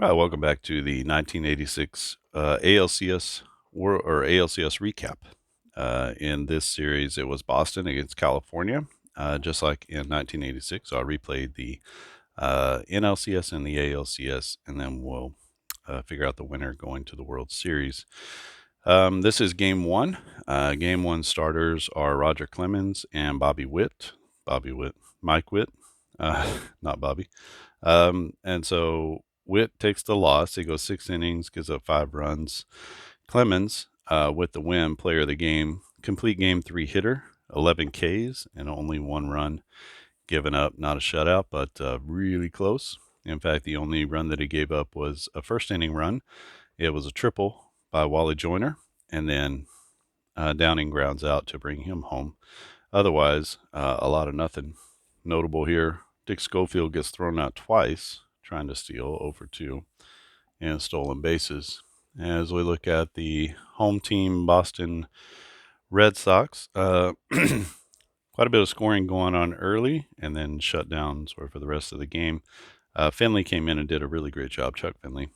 All right, welcome back to the 1986 ALCS ALCS Recap. In this series, it was Boston against California, just like in 1986. So I replayed the NLCS and the ALCS, and then we'll figure out the winner going to the World Series. This is Game 1. Game 1 starters are Roger Clemens and Bobby Witt. Mike Witt, not Bobby. And so Witt takes the loss. He goes 6 innings, gives up 5 runs. Clemens, with the win, player of the game, complete game 3 hitter, 11 Ks, and only 1 run given up. Not a shutout, but really close. In fact, the only run that he gave up was a first inning run. It was a triple by Wally Joyner, and then Downing grounds out to bring him home. Otherwise, a lot of nothing notable here. Dick Schofield gets thrown out twice trying to steal over 2 and stolen bases. As we look at the home team, Boston Red Sox, quite a bit of scoring going on early and then shut down sort of for the rest of the game. Finley came in and did a really great job, Chuck Finley,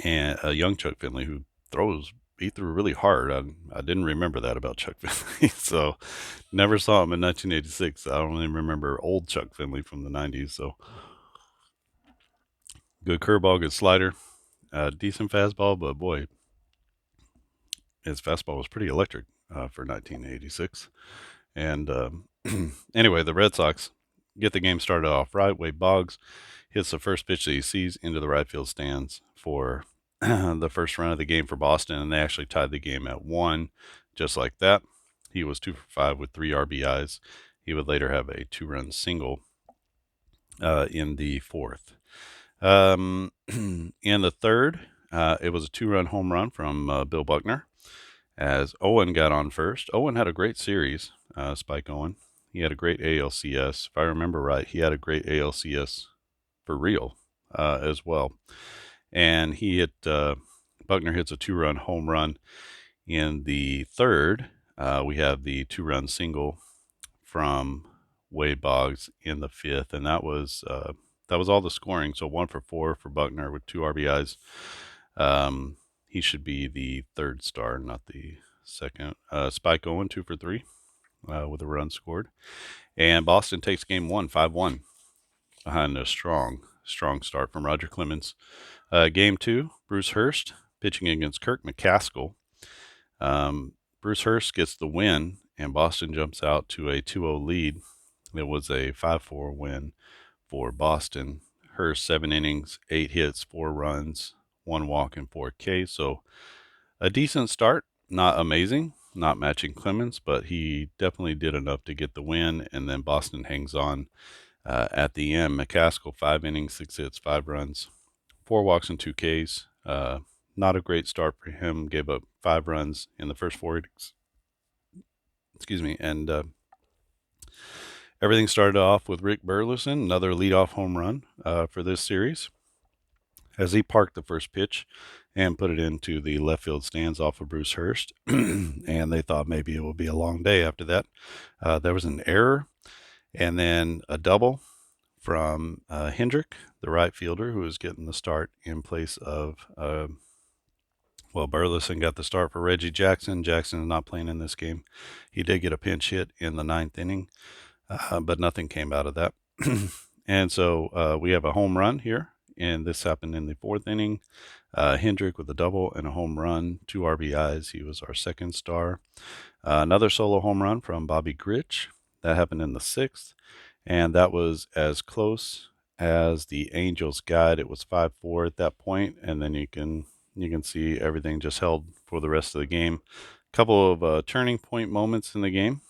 and a young Chuck Finley who he threw really hard. I didn't remember that about Chuck Finley, so never saw him in 1986. I only remember old Chuck Finley from the 90s. So good curveball, good slider, decent fastball, but boy, his fastball was pretty electric for 1986. And anyway, the Red Sox get the game started off right. Wade Boggs hits the first pitch that he sees into the right field stands for the first run of the game for Boston, and they actually tied the game at 1, just like that. He was 2 for 5 with 3 RBIs. He would later have a 2-run single in the fourth. In the third, it was a 2-run home run from Bill Buckner as Owen got on first. Owen had a great series, Spike Owen. He had a great ALCS. If I remember right, he had a great ALCS for real as well. And Buckner hits a 2-run home run in the third. We have the 2-run single from Wade Boggs in the fifth, and that was all the scoring. So 1 for 4 for Buckner with 2 RBIs. He should be the third star, not the second. Spike Owen 2 for 3 with a run scored, and Boston takes game 1 5-1 behind a strong start from Roger Clemens. Game 2, Bruce Hurst pitching against Kirk McCaskill. Bruce Hurst gets the win, and Boston jumps out to a 2-0 lead. It was a 5-4 win for Boston. Hurst 7 innings, 8 hits, 4 runs, 1 walk, and 4 Ks. So a decent start, not amazing, not matching Clemens, but he definitely did enough to get the win. And then Boston hangs on at the end. McCaskill 5 innings, 6 hits, 5 runs, 4 walks, and 2 Ks. Not a great start for him. Gave up 5 runs in the first 4 innings. Excuse me. And everything started off with Rick Burleson, another leadoff home run for this series, as he parked the first pitch and put it into the left field stands off of Bruce Hurst. And they thought maybe it would be a long day after that. There was an error and then a double from Hendrick, the right fielder, who was getting the start in place of Burleson got the start for Reggie Jackson. Jackson is not playing in this game. He did get a pinch hit in the 9th inning, but nothing came out of that. And so we have a home run here, and this happened in the 4th inning. Hendrick with a double and a home run, 2 RBIs. He was our second star. Another solo home run from Bobby Grich. That happened in the 6th, and that was as close as the Angels got. It was 5-4 at that point, and then you can see everything just held for the rest of the game. A couple of turning point moments in the game.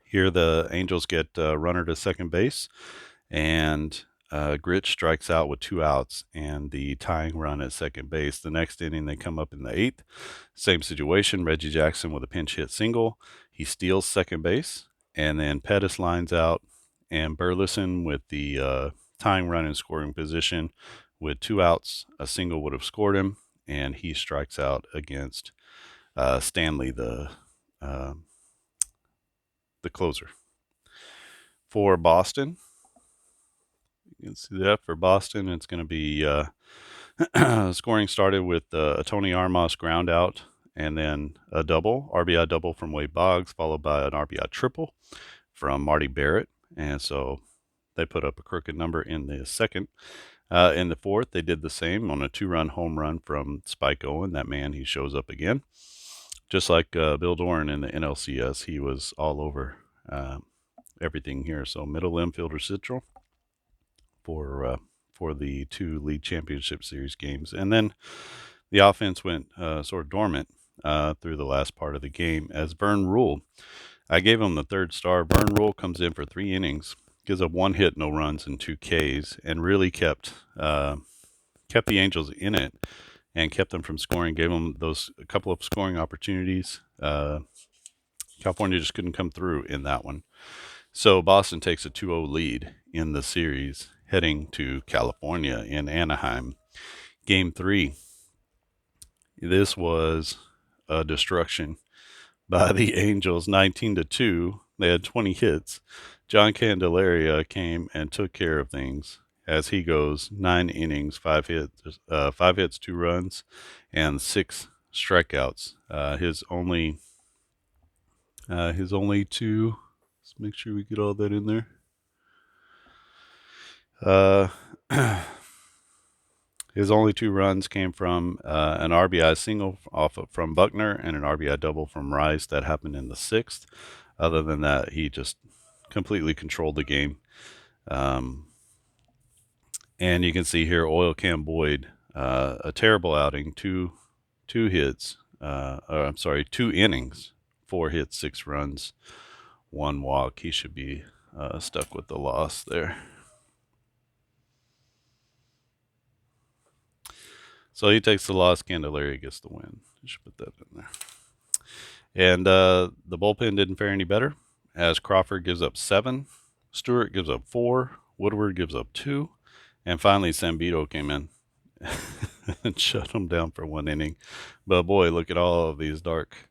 Here the Angels get a runner to second base, and Gritch strikes out with 2 outs and the tying run at second base. The next inning, they come up in the 8th. Same situation, Reggie Jackson with a pinch hit single. He steals second base, and then Pettis lines out, and Burleson with the tying run in scoring position with 2 outs. A single would have scored him, and he strikes out against Stanley, the closer. For Boston, You can see that for Boston. It's going to be scoring started with a Tony Armas ground out and then a double, RBI double from Wade Boggs, followed by an RBI triple from Marty Barrett. And so they put up a crooked number in the second. In the fourth, they did the same on a 2-run home run from Spike Owen. That man, he shows up again. Just like Bill Doran in the NLCS, he was all over everything here. So middle infielder central for the 2 league championship series games. And then the offense went sort of dormant through the last part of the game as Vern Rule. I gave him the 3rd star. Vern Rule comes in for 3 innings, gives up 1 hit, no runs, and 2 Ks, and really kept the Angels in it and kept them from scoring. Gave them a couple of scoring opportunities. California just couldn't come through in that one. So Boston takes a 2-0 lead in the series, heading to California in Anaheim. Game 3. This was a destruction by the Angels, 19-2. They had 20 hits. John Candelaria came and took care of things as he goes 9 innings, 5 hits, 2 runs, and 6 strikeouts. His only 2. Let's make sure we get all that in there. His only 2 runs came from an RBI single from Buckner and an RBI double from Rice. That happened in the 6th. Other than that, he just completely controlled the game. And you can see here, Oil Can Boyd, a terrible outing, 2 hits. 2 innings, 4 hits, 6 runs, 1 walk. He should be stuck with the loss there. So he takes the loss. Candelaria gets the win. I should put that in there. And the bullpen didn't fare any better as Crawford gives up 7, Stewart gives up 4, Woodward gives up 2, and finally Zambito came in and shut him down for 1 inning. But boy, look at all of these dark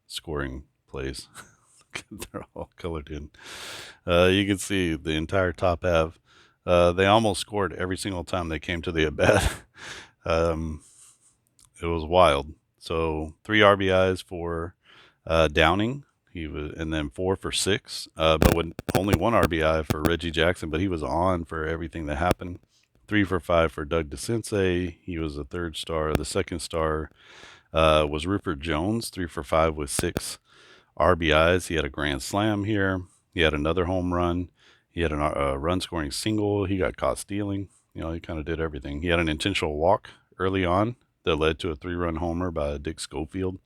scoring plays. They're all colored in. You can see the entire top half. They almost scored every single time they came to the at-bat. It was wild. So 3 RBIs for Downing. And then 4 for 6. But only 1 RBI for Reggie Jackson, but he was on for everything that happened. 3 for 5 for Doug DeCinces. He was the 3rd star. The 2nd star was Rupert Jones, 3 for 5 with 6 RBIs. He had a grand slam here. He had another home run. He had a run-scoring single. He got caught stealing. He kind of did everything. He had an intentional walk early on that led to a 3-run homer by Dick Schofield.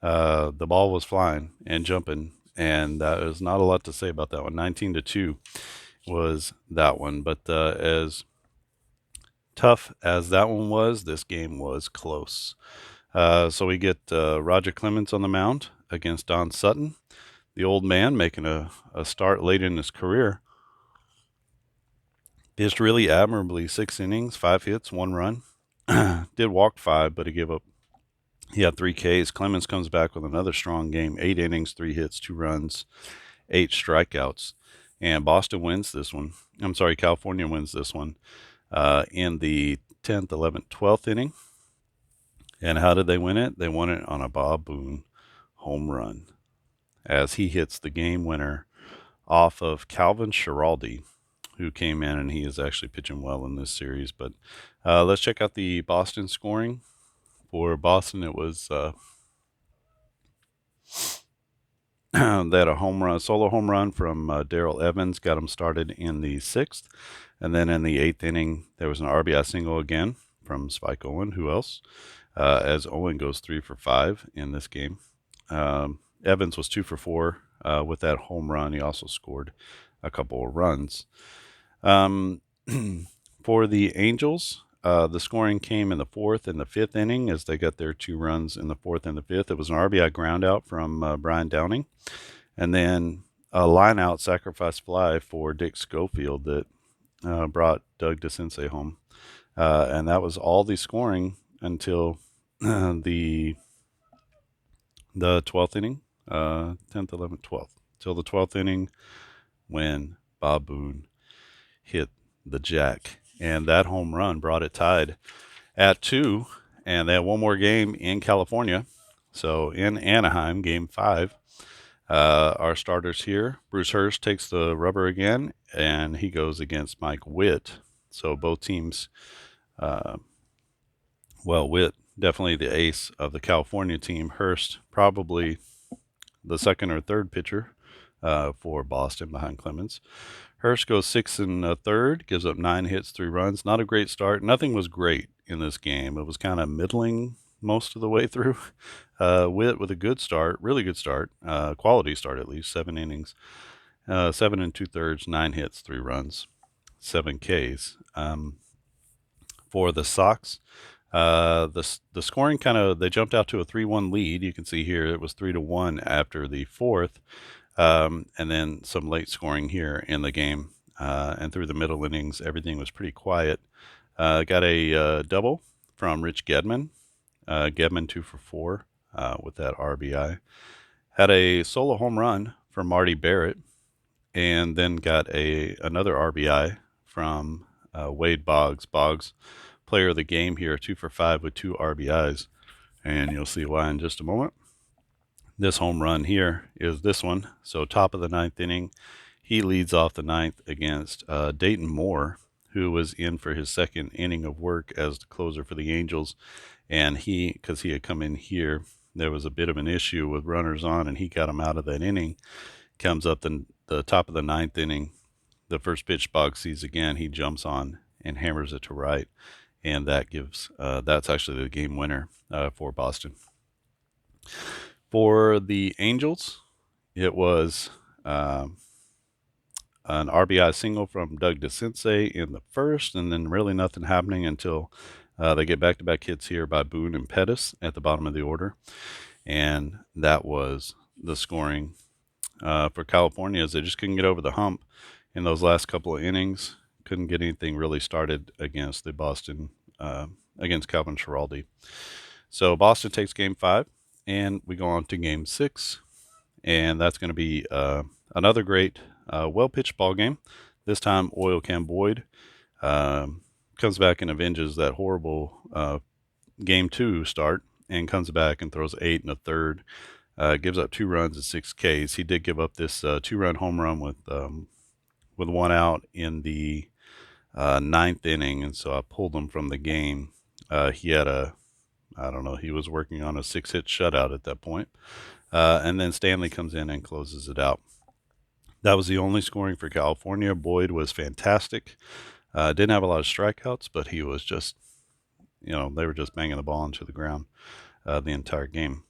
The ball was flying and jumping, and there's not a lot to say about that one. 19-2 was that one. But as tough as that one was, this game was close. So we get Roger Clemens on the mound against Don Sutton. The old man making a start late in his career. Pitched really admirably, 6 innings, 5 hits, 1 run. Did walk 5, but he had 3 Ks. Clemens comes back with another strong game, 8 innings, 3 hits, 2 runs, 8 strikeouts. And Boston wins this one. I'm sorry, California wins this one in the 10th, 11th, 12th inning. And how did they win it? They won it on a Bob Boone home run as he hits the game winner off of Calvin Schiraldi, who came in, and he is actually pitching well in this series. But let's check out the Boston scoring. For Boston, it was they had a solo home run from Darrell Evans, got him started in the 6th. And then in the 8th inning, there was an RBI single again from Spike Owen. Who else? As Owen goes 3 for 5 in this game. Evans was 2 for 4 with that home run. He also scored a couple of runs. For the Angels, the scoring came in the 4th and the 5th inning as they got their 2 runs in the 4th and the 5th. It was an RBI ground out from Brian Downing, and then a line-out sacrifice fly for Dick Schofield that brought Doug DeCinces home. And that was all the scoring until the 12th inning, 10th, 11th, 12th. Till the 12th inning when Bob Boone hit the jack, and that home run brought it tied at 2. And they have one more game in California. So in Anaheim, game 5. Our starters here, Bruce Hurst takes the rubber again, and he goes against Mike Witt. So both teams, Witt definitely the ace of the California team. Hurst probably the second or third pitcher for Boston behind Clemens. Hurst goes 6 1/3, gives up 9 hits, 3 runs. Not a great start. Nothing was great in this game. It was kind of middling most of the way through. Witt with a good start, really good start, quality start at least, 7 innings, 7 2/3, 9 hits, 3 runs, 7 Ks. For the Sox, the scoring they jumped out to a 3-1 lead. You can see here it was 3-1 after the 4th, and then some late scoring here in the game. And through the middle innings, everything was pretty quiet. Got a double from Rich Gedman. Gedman 2 for 4 with that RBI. Had a solo home run from Marty Barrett, and then got another RBI from Wade Boggs. Boggs, player of the game here, 2 for 5 with 2 RBIs, and you'll see why in just a moment. This home run here is this one. So top of the 9th inning, he leads off the 9th against Dayton Moore, who was in for his second inning of work as the closer for the Angels. And because he had come in here, there was a bit of an issue with runners on, and he got him out of that inning. Comes up the top of the 9th inning. The first pitch Boggs sees again, he jumps on and hammers it to right. And that gives that's actually the game winner for Boston. For the Angels, it was an RBI single from Doug DeCinces in the first, and then really nothing happening until they get back-to-back hits here by Boone and Pettis at the bottom of the order. And that was the scoring for California, as they just couldn't get over the hump in those last couple of innings. Couldn't get anything really started against the Boston, against Calvin Schiraldi. So Boston takes game 5, and we go on to game 6, and that's going to be another great, well-pitched ball game. This time, Oil Can Boyd comes back and avenges that horrible game 2 start, and comes back and throws 8 1/3. Gives up 2 runs and 6 Ks. He did give up this 2-run home run with 1 out in the 9th inning, and so I pulled him from the game. He had he was working on a 6-hit shutout at that point. And then Stanley comes in and closes it out. That was the only scoring for California. Boyd was fantastic. Didn't have a lot of strikeouts, but he was just, they were just banging the ball into the ground the entire game.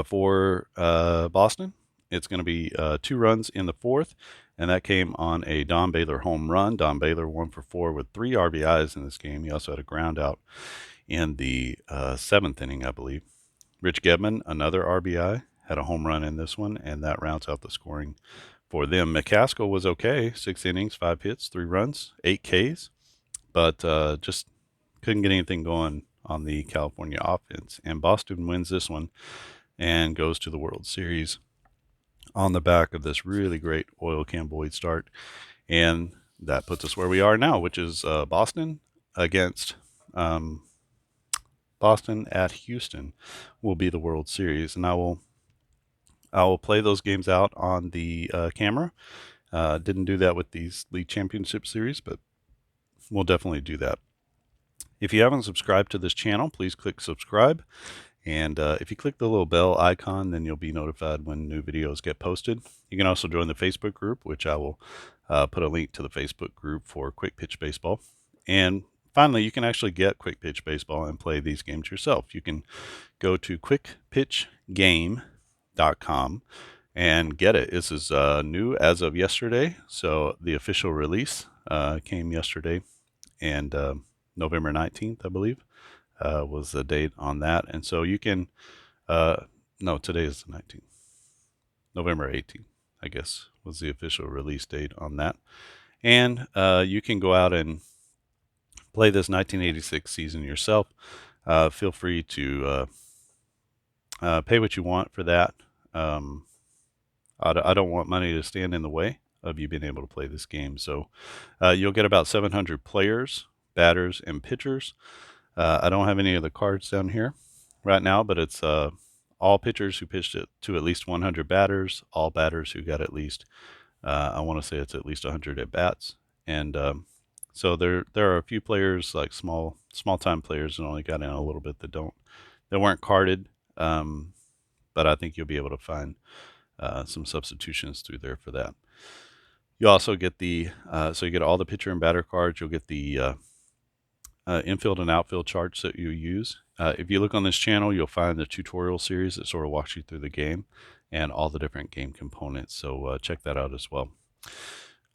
For Boston, it's going to be 2 runs in the 4th, and that came on a Don Baylor home run. Don Baylor 1 for 4 with 3 RBIs in this game. He also had a ground out in the 7th inning, I believe. Rich Gedman, another RBI, had a home run in this one, and that rounds out the scoring for them. McCaskill was okay, 6 innings, 5 hits, 3 runs, 8 Ks, but just couldn't get anything going on the California offense. And Boston wins this one and goes to the World Series on the back of this really great Oil Can Boyd start. And that puts us where we are now, which is Boston against Boston at Houston will be the World Series. And I will play those games out on the camera. Didn't do that with these League Championship Series, but we'll definitely do that. If you haven't subscribed to this channel, please click subscribe. And if you click the little bell icon, then you'll be notified when new videos get posted. You can also join the Facebook group, which I will put a link to the Facebook group for Quick Pitch Baseball. And finally, you can actually get Quick Pitch Baseball and play these games yourself. You can go to quickpitchgame.com and get it. This is new as of yesterday, so the official release came yesterday, and November 19th, I believe, was the date on that. And so you can, no, today is the 19th. November 18th, I guess, was the official release date on that. And you can go out and play this 1986 season yourself. Feel free to pay what you want for that. I don't want money to stand in the way of you being able to play this game. So you'll get about 700 players, batters, and pitchers. I don't have any of the cards down here right now, but it's all pitchers who pitched it to at least 100 batters, all batters who got at least, I want to say it's at least 100 at bats. And so there are a few players, like small time players, that only got in a little bit that weren't carded. But I think you'll be able to find some substitutions through there for that. You also get so you get all the pitcher and batter cards. You'll get the infield and outfield charts that you use. If you look on this channel, you'll find the tutorial series that sort of walks you through the game and all the different game components. So check that out as well.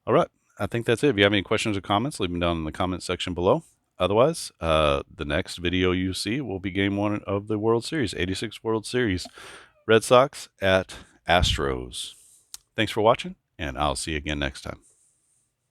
All right, I think that's it. If you have any questions or comments, leave them down in the comment section below. Otherwise, the next video you see will be Game 1 of the World Series, 86 World Series. Red Sox at Astros. Thanks for watching, and I'll see you again next time.